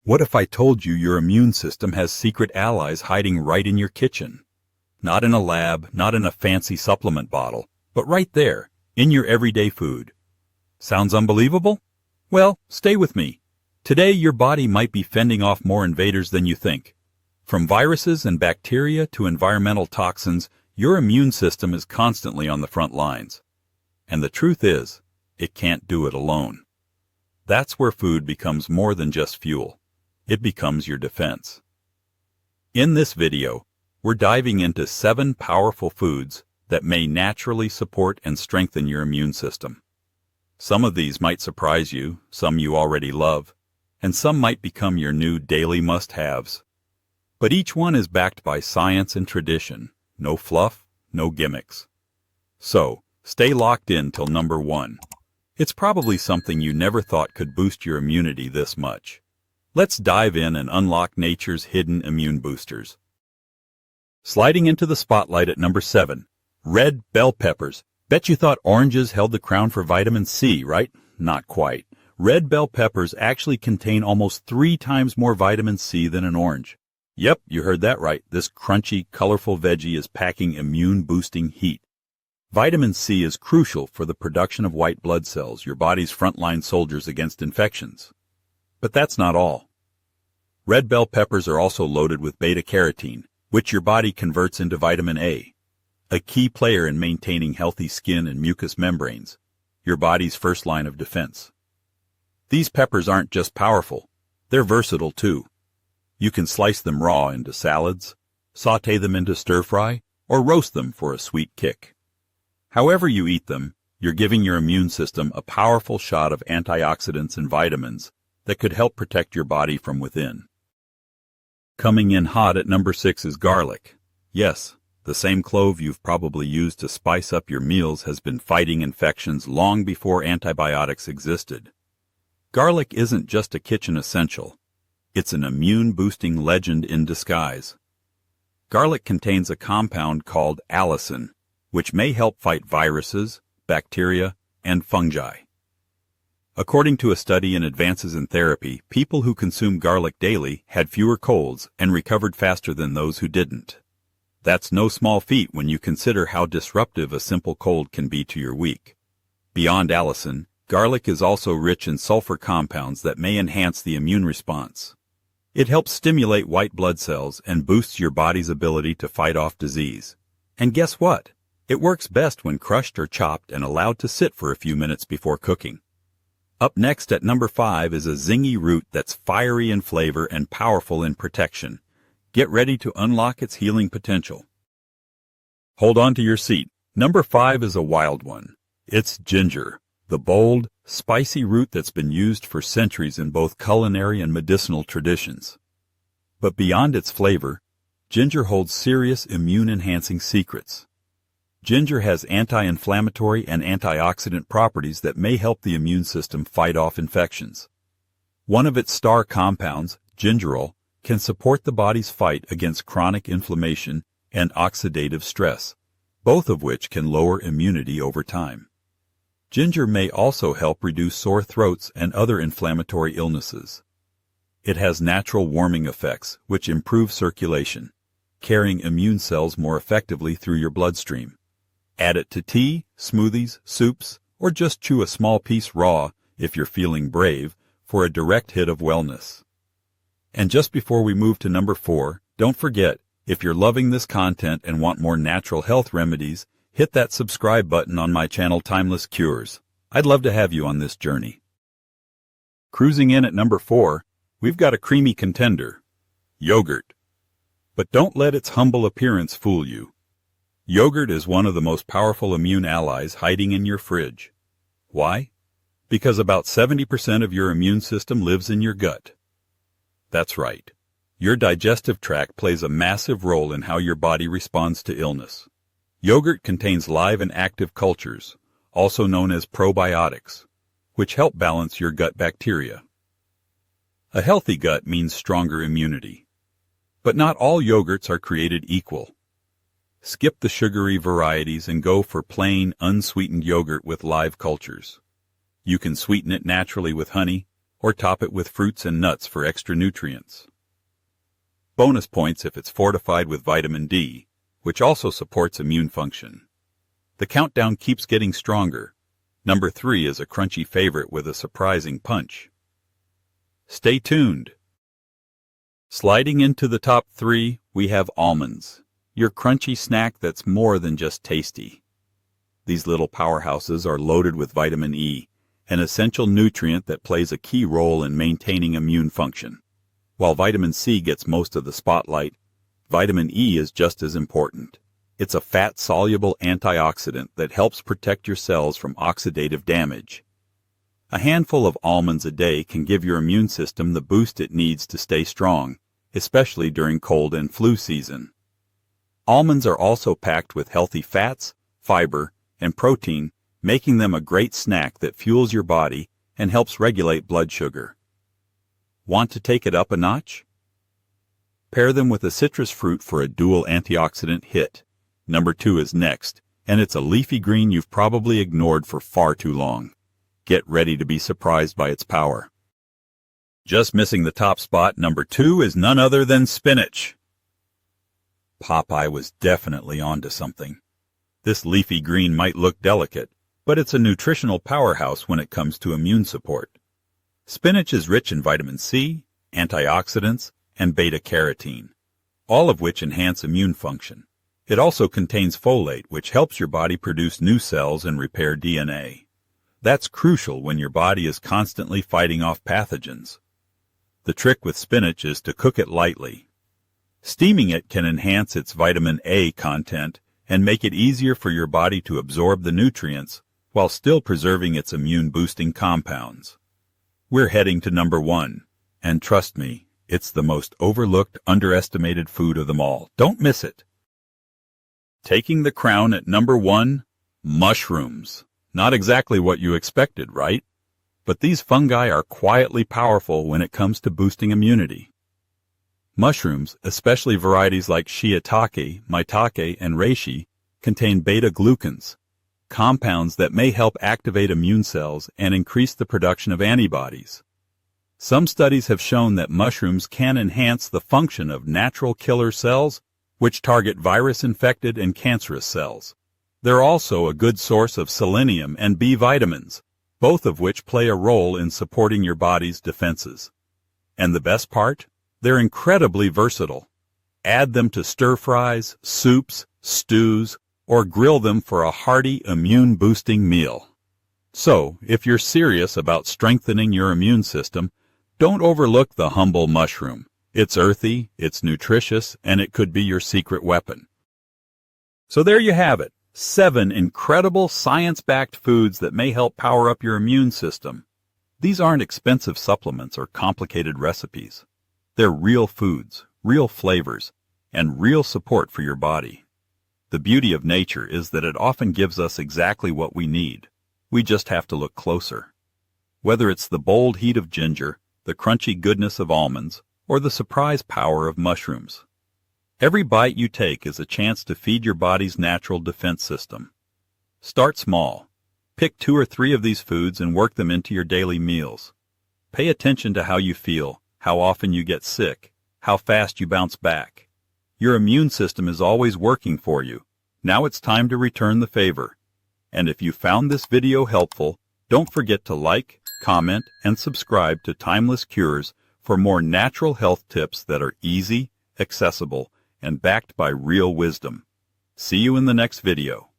What if I told you your immune system has secret allies hiding right in your kitchen? Not in a lab, not in a fancy supplement bottle, but right there, in your everyday food. Sounds unbelievable? Well, stay with me. Today your body might be fending off more invaders than you think. From viruses and bacteria to environmental toxins, your immune system is constantly on the front lines. And the truth is, it can't do it alone. That's where food becomes more than just fuel. It becomes your defense. In this video, we're diving into 7 powerful foods that may naturally support and strengthen your immune system. Some of these might surprise you, some you already love, and some might become your new daily must-haves. But each one is backed by science and tradition. No fluff, no gimmicks. So, stay locked in till number 1. It's probably something you never thought could boost your immunity this much. Let's dive in and unlock nature's hidden immune boosters. Sliding into the spotlight at number 7, red bell peppers. Bet you thought oranges held the crown for vitamin C, right? Not quite. Red bell peppers actually contain almost 3 times more vitamin C than an orange. Yep, you heard that right. This crunchy, colorful veggie is packing immune-boosting heat. Vitamin C is crucial for the production of white blood cells, your body's frontline soldiers against infections. But that's not all. Red bell peppers are also loaded with beta-carotene, which your body converts into vitamin A, a key player in maintaining healthy skin and mucous membranes, your body's first line of defense. These peppers aren't just powerful, they're versatile too. You can slice them raw into salads, sauté them into stir-fry, or roast them for a sweet kick. However you eat them, you're giving your immune system a powerful shot of antioxidants and vitamins that could help protect your body from within. Coming in hot at number 6 is garlic. Yes, the same clove you've probably used to spice up your meals has been fighting infections long before antibiotics existed. Garlic isn't just a kitchen essential. It's an immune-boosting legend in disguise. Garlic contains a compound called allicin, which may help fight viruses, bacteria, and fungi. According to a study in Advances in Therapy, people who consume garlic daily had fewer colds and recovered faster than those who didn't. That's no small feat when you consider how disruptive a simple cold can be to your week. Beyond allicin, garlic is also rich in sulfur compounds that may enhance the immune response. It helps stimulate white blood cells and boosts your body's ability to fight off disease. And guess what? It works best when crushed or chopped and allowed to sit for a few minutes before cooking. Up next at number 5 is a zingy root that's fiery in flavor and powerful in protection. Get ready to unlock its healing potential. Hold on to your seat. Number 5 is a wild one. It's ginger, the bold, spicy root that's been used for centuries in both culinary and medicinal traditions. But beyond its flavor, ginger holds serious immune-enhancing secrets. Ginger has anti-inflammatory and antioxidant properties that may help the immune system fight off infections. One of its star compounds, gingerol, can support the body's fight against chronic inflammation and oxidative stress, both of which can lower immunity over time. Ginger may also help reduce sore throats and other inflammatory illnesses. It has natural warming effects, which improve circulation, carrying immune cells more effectively through your bloodstream. Add it to tea, smoothies, soups, or just chew a small piece raw if you're feeling brave for a direct hit of wellness. And just before we move to number 4, don't forget, if you're loving this content and want more natural health remedies, hit that subscribe button on my channel Timeless Cures. I'd love to have you on this journey. Cruising in at number 4, we've got a creamy contender, yogurt. But don't let its humble appearance fool you. Yogurt is one of the most powerful immune allies hiding in your fridge. Why? Because about 70% of your immune system lives in your gut. That's right. Your digestive tract plays a massive role in how your body responds to illness. Yogurt contains live and active cultures, also known as probiotics, which help balance your gut bacteria. A healthy gut means stronger immunity. But not all yogurts are created equal. Skip the sugary varieties and go for plain, unsweetened yogurt with live cultures. You can sweeten it naturally with honey, or top it with fruits and nuts for extra nutrients. Bonus points if it's fortified with vitamin D, which also supports immune function. The countdown keeps getting stronger. Number 3 is a crunchy favorite with a surprising punch. Stay tuned. Sliding into the top 3, we have almonds, your crunchy snack that's more than just tasty. These little powerhouses are loaded with vitamin E, an essential nutrient that plays a key role in maintaining immune function. While vitamin C gets most of the spotlight, vitamin E is just as important. It's a fat-soluble antioxidant that helps protect your cells from oxidative damage. A handful of almonds a day can give your immune system the boost it needs to stay strong, especially during cold and flu season. Almonds are also packed with healthy fats, fiber, and protein, making them a great snack that fuels your body and helps regulate blood sugar. Want to take it up a notch? Pair them with a citrus fruit for a dual antioxidant hit. Number 2 is next, and it's a leafy green you've probably ignored for far too long. Get ready to be surprised by its power. Just missing the top spot, number 2 is none other than spinach. Popeye was definitely onto something. This leafy green might look delicate, but it's a nutritional powerhouse when it comes to immune support. Spinach is rich in vitamin C, antioxidants, and beta-carotene, all of which enhance immune function. It also contains folate, which helps your body produce new cells and repair DNA. That's crucial when your body is constantly fighting off pathogens. The trick with spinach is to cook it lightly. Steaming it can enhance its vitamin A content and make it easier for your body to absorb the nutrients while still preserving its immune-boosting compounds. We're heading to number 1, and trust me, it's the most overlooked, underestimated food of them all. Don't miss it. Taking the crown at number 1, mushrooms. Not exactly what you expected, right? But these fungi are quietly powerful when it comes to boosting immunity. Mushrooms, especially varieties like shiitake, maitake, and reishi, contain beta-glucans, compounds that may help activate immune cells and increase the production of antibodies. Some studies have shown that mushrooms can enhance the function of natural killer cells, which target virus-infected and cancerous cells. They're also a good source of selenium and B vitamins, both of which play a role in supporting your body's defenses. And the best part? They're incredibly versatile. Add them to stir-fries, soups, stews, or grill them for a hearty, immune-boosting meal. So, if you're serious about strengthening your immune system, don't overlook the humble mushroom. It's earthy, it's nutritious, and it could be your secret weapon. So there you have it, 7 incredible science-backed foods that may help power up your immune system. These aren't expensive supplements or complicated recipes. They're real foods, real flavors, and real support for your body. The beauty of nature is that it often gives us exactly what we need. We just have to look closer. Whether it's the bold heat of ginger, the crunchy goodness of almonds, or the surprise power of mushrooms. Every bite you take is a chance to feed your body's natural defense system. Start small. Pick 2 or 3 of these foods and work them into your daily meals. Pay attention to how you feel, how often you get sick, how fast you bounce back. Your immune system is always working for you. Now it's time to return the favor. And if you found this video helpful, don't forget to like, comment, and subscribe to Timeless Cures for more natural health tips that are easy, accessible, and backed by real wisdom. See you in the next video.